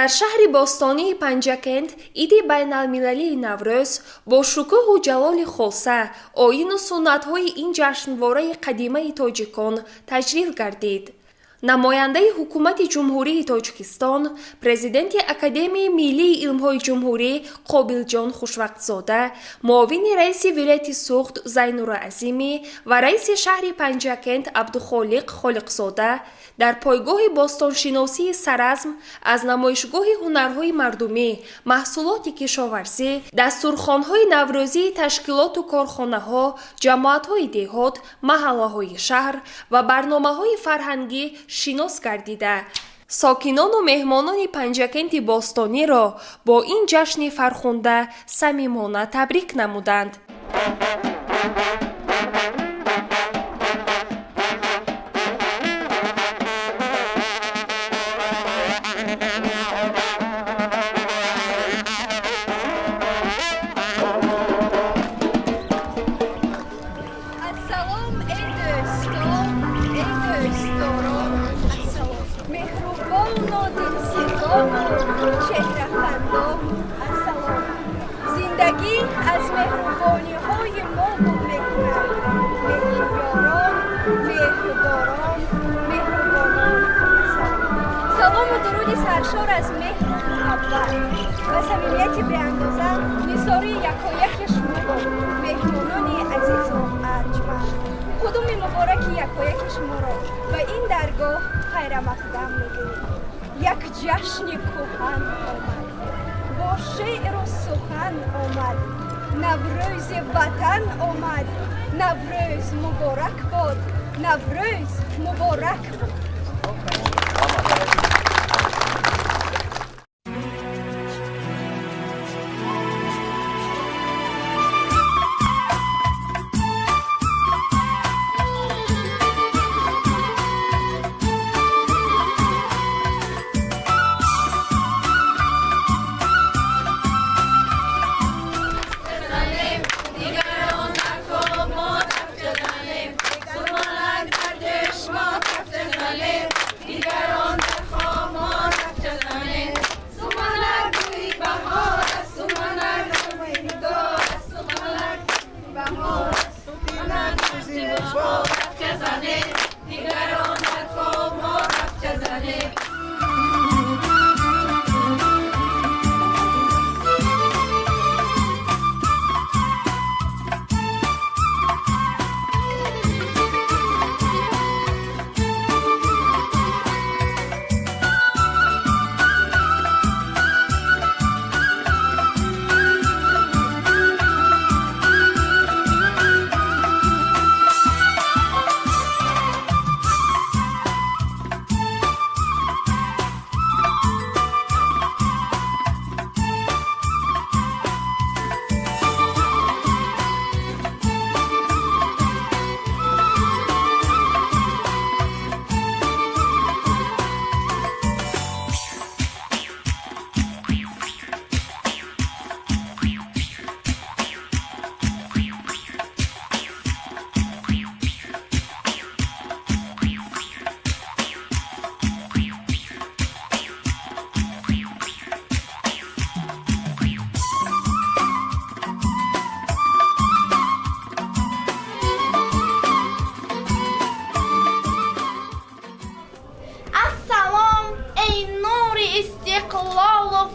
در شهر باستانی پنجکند عید بین‌المللی نوروز با شکوه و جلال خاصه آیین و سنت‌های این جشنواره قدیمی تاجیکان تجلیل گردید. نماینده حکومت جمهوری تاجیکستان، پرزیدنت اکادمی ملی علم‌های جمهوری قابلجان خوشوقتزاده، معاون رئیس ولایت سوخت زینالعظیمی و رئیس شهر پنجکند عبدالخالق خالقزاده در پایگاه باستانشناسی سرزم از نمایشگاه هنرهای مردمی، محصولات کشاورزی، دستورخوان‌های نوروزی، تشکیلات و کارخانه‌ها، جماعت‌های دهات، محله‌های شهر و برنامه‌های فرهنگی شناس گردیده ساکنان و مهمانان پنجکند باستانی را با این جشن فرخنده صمیمانه تبریک نمودند. زندگی از مهربانی های ما بود میکند. مهربانان سلام و درود سرشار از مهر اول و صمیمیت به اندازه نثار یکایک شما مهمانان عزیز و ارجمند. قدوم مبارک یکایک شما را و این درگاه خیر مقدم میگوییم. یک جشن کهن آمد، با شعر و سخن آمد، نوروز وطن آمد. نوروز مبارک باد، نوروز مبارک باد.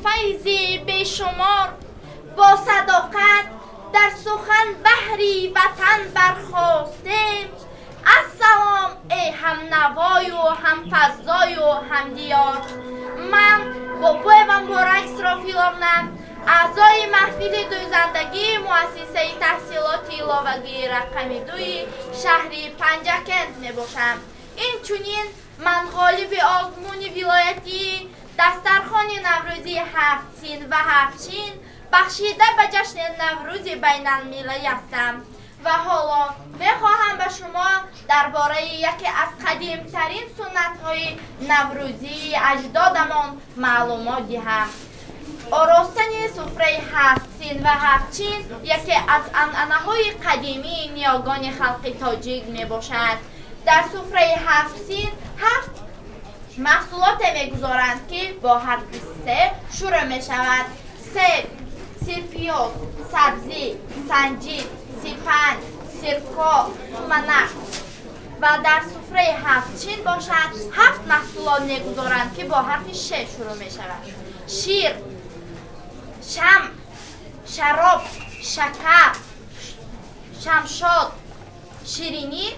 فیضی بیشمار با صداقت در سخن بحری وطن برخاستیم. السلام ای هم نوای و هم فضای و هم دیار. من با و مبارک اسرافیلوونا اعضای محفل دویزندگی مؤسسه تحصیلات ایلاوگی رقمی 2 شهری پنجکند می باشم. این چنین من غالب آزمون ولایتی دسترخوان نوروزی 7 سین و 7 چین بخشیده به جشن نوروز بین المللی هستم و حالا میخواهم به شما درباره یکی از قدیمترین سنت های نوروزی اجدادمان معلومات دهم. آراستن سفره 7 سین و 7 چین یکی از عنعنه‌های قدیمی نیاگان خلق تاجیک می باشد. در سفره 7 سین 7 محصولات میگذارند که با حرف سه شروع می شود. سیب، سیرپیوز، سبزی، سنجید، سیپند، سیرکا، سومنک و در سفره هفت چین باشد 7 محصولات میگذارند که با حرف ش شروع می شود. شیر، شم، شراب، شکر، شمشاد، شیرینی،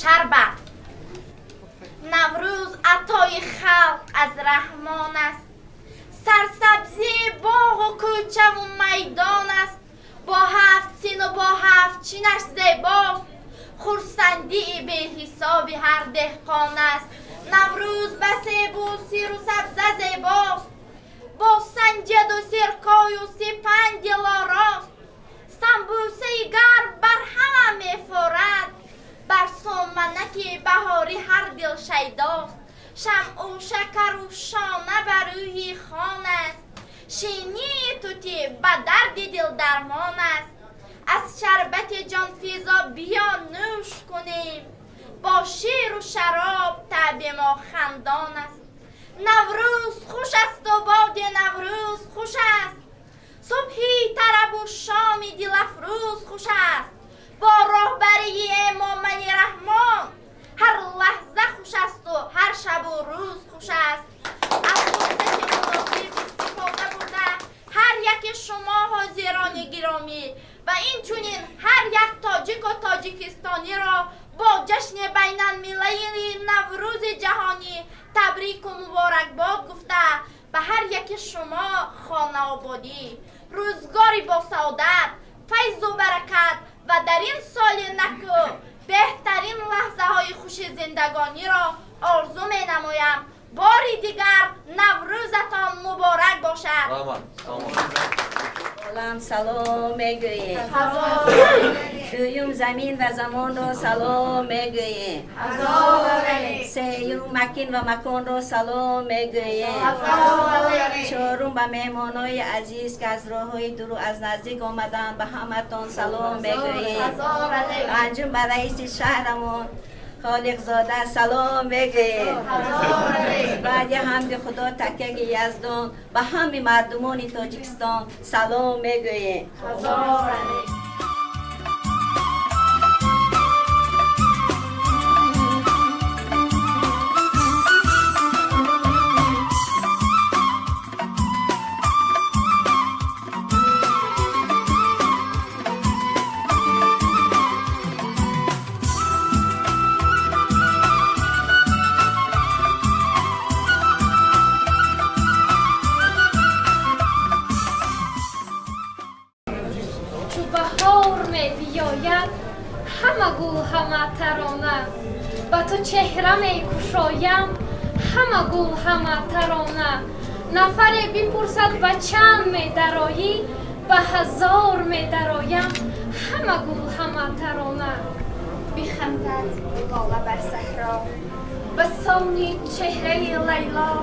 شربت. نوروز عطای خلق از رحمان است. سرسبزی باغ و کوچه و میدان است. با 7 سین و با 7 چینش زیباست. خرسندی به حساب هر دهقان است. نوروز به سیب و سیر و سبزه زیباست. با سنجد و سیرکای و سیپند دلاراست. سنبوسه گرم بر همه میفورد. بر سومنک بهاری هر دل شیداست. شمع و شکر و شانه بر روی خوان است. شیرینی توتی به درد دل درمان است. از شربت جانفیزا بیا نوش کنیم. با شیر و شراب طبع ما خندان است. نوروز خوش است و باد نوروز خوش است. صبحی طرب و شامی دل افروز خوش است. با رهبری امام رحمان هر لحظه خوش است و هر شب و روز خوش است. از فرصت مناسب استفاده برده هر یک شما حاضران گرامی و این چنین هر یک تاجیک و تاجیکستانی را با جشن بین المللی نوروز جهانی تبریک و مبارکباد گفته به هر یک شما خانه آبادی، روزگاری با سعادت، فیض و برکت و در این سال نکو بهترین لحظه های خوش زندگانی را آرزو می نمایم. باری دیگر نوروزتان مبارک باشد. سلام میگوییم. دویم زمین و زمان رو سلام میگوییم. سیوم مکین و مکان رو سلام میگوییم. چهارم به مهمانای عزیز که از راههای دور از نزدیک آمدن به همتون سلام میگوییم. پنجم به رئیس شهرمون خالق زاده سلام میگوییم. بعد حمد خدا تکیه یزدان به همه مردمان تاجیکستان سلام میگوییم. همه گل همه ترانه با تو چهره می کشایم. همه گل همه ترانه نفر بپرسد به چند می درایی به 1000 می درایم. همه گل همه ترانه بخندد لاله بر صحرا به سانی چهره لیلا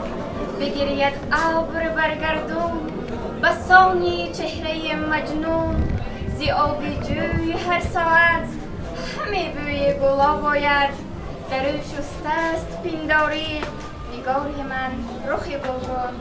بگرید ابر بر گردون. به سانی چهره مجنون زی آبی جوی هر ساعت همه بوی گلا باید. در او شسته است پینداری نگاری من رخ گلگون.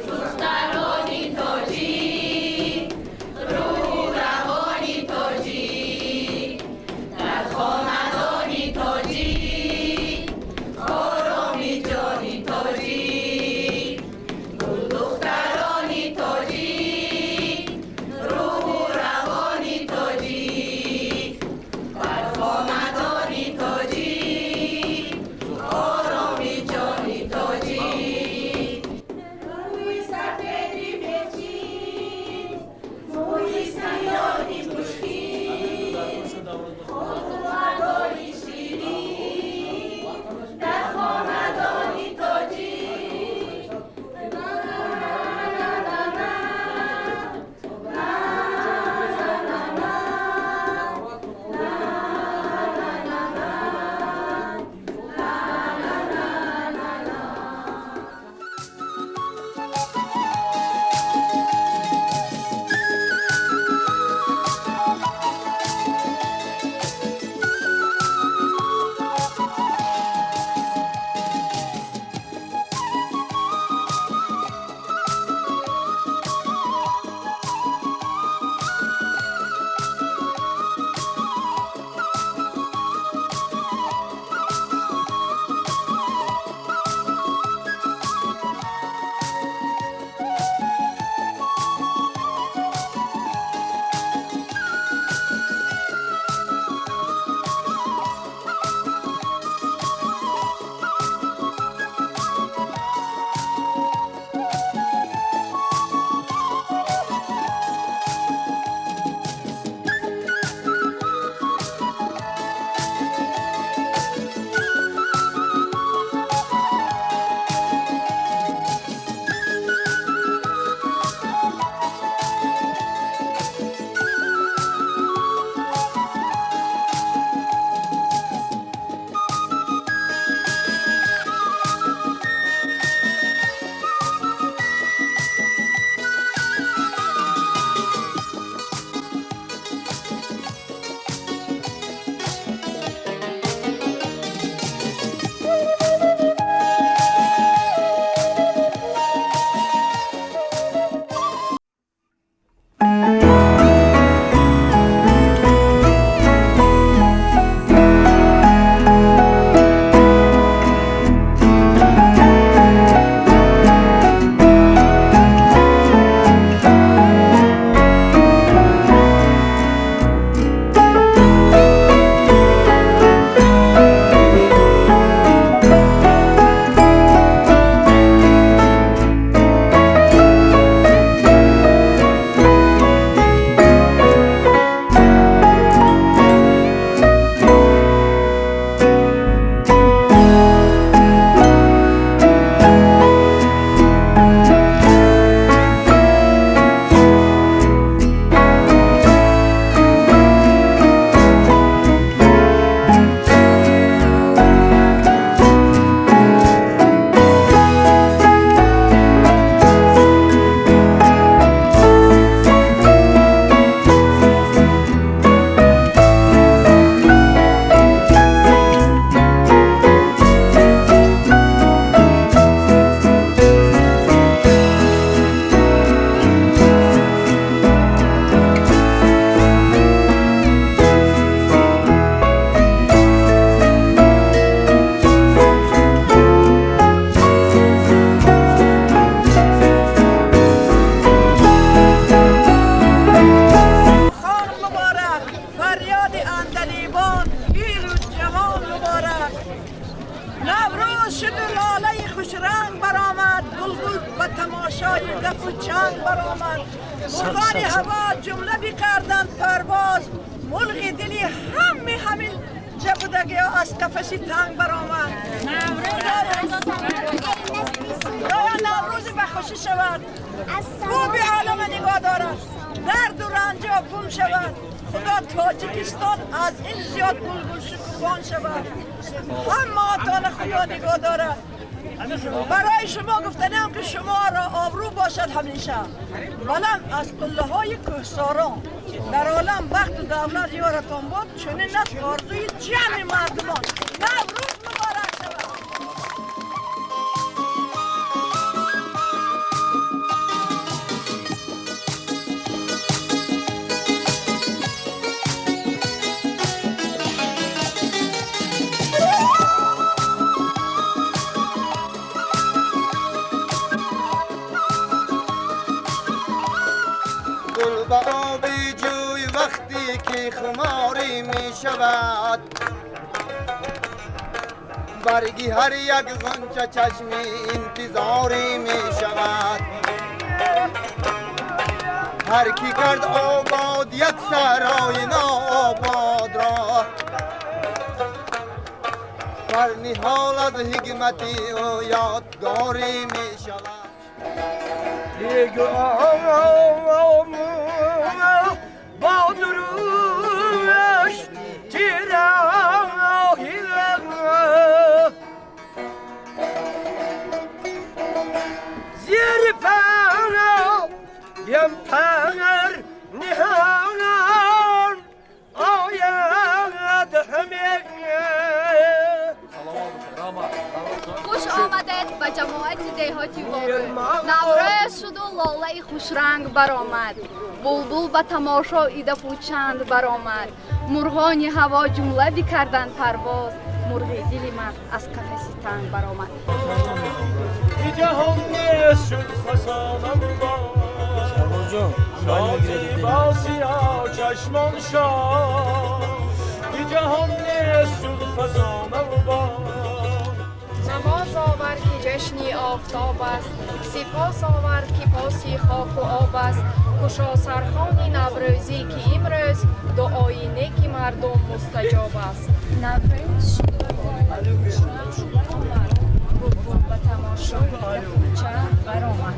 دخترانی مرغان هوا جمله بکردن پرواز ملغی دلی همین جبودگی از قفسی تنگ برآمد نوروز بخوشی شود او به عالم نگاه دارد درد و رنج گم شود خدا تاجیکستان از این زیاد بلبل شکوفان شود هم آتان خدا نگاه دارد برای شما گفتنیم که شما را آبرو باشد همیشه بلند از قله های کوهساران در عالم بخت و دولت یارتان بود چنین است آرزوی جمع مردمان نوروز مبارک شود گل به آب جوی وقتی که خماری می شود برگی هر یک غنچه چشمی انتظاری می شود هر کی کرد آباد یک سرای ناآباد را بر نهال از حکمتی او یادگاری می شود با دروش تیراهی زیر پناه یم پنر نهانان آید همه خوش آمدید به جماعت دهاتی واقع نوروز شد و لاله خوشرنگ برآمد بلبل به تماشا ایده پوچند برآمد مرغان هوا جمله بکردند پرواز مرغ دل من از قفس تنگ برآمد جهان نیست شد فسانم با شادی با سیاه چشمان شاد جهان نیست شد فسانم با نماز آور که جشنی آفتاب است سپاس آور که پاسی خاک و آب است کشا سرخوانی نوروزی که امروز دعای نیک مردم مستجاب است نوروز به تماشای کوچه برآمد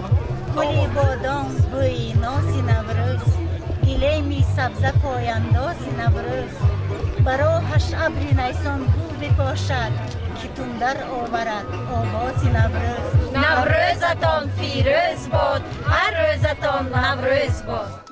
گلی بادام بوی ناز نوروز گلیمی سبزه پاینداز نوروز براهش ابر نیسان بو بپاشد که تندر آورد آواز نوروز نوروزتان فیروز باد هر روزتان نوروز باد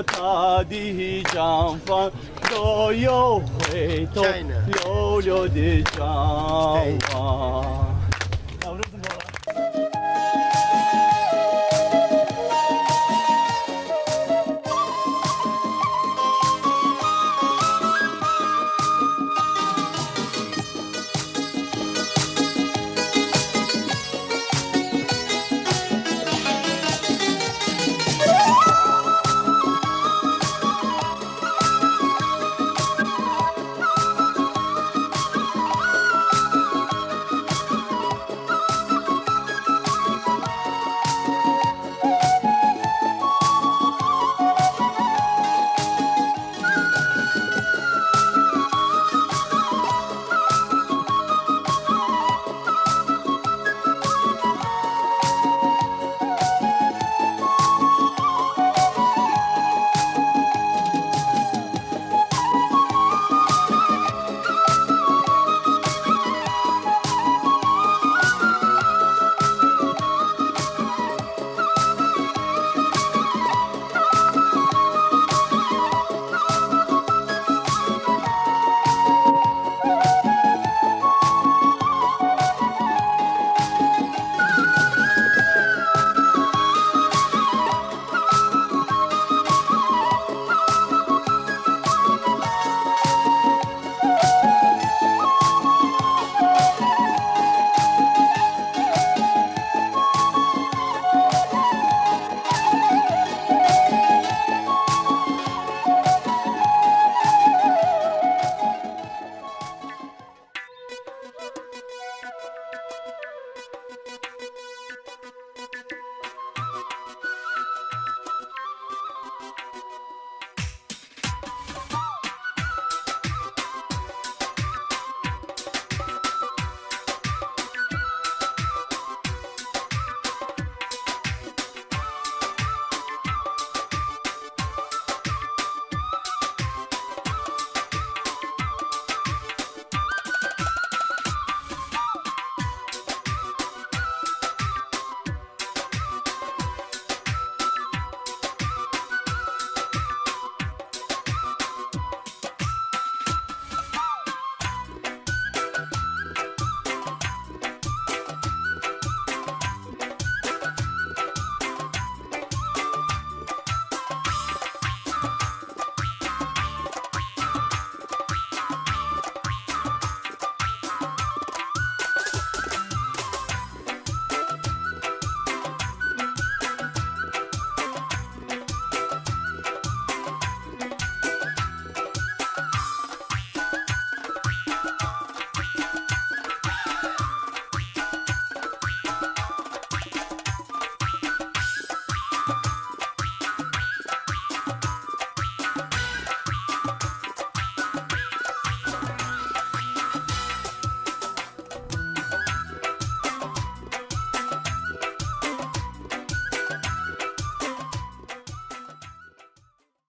他的长发都有回头溜溜的张望。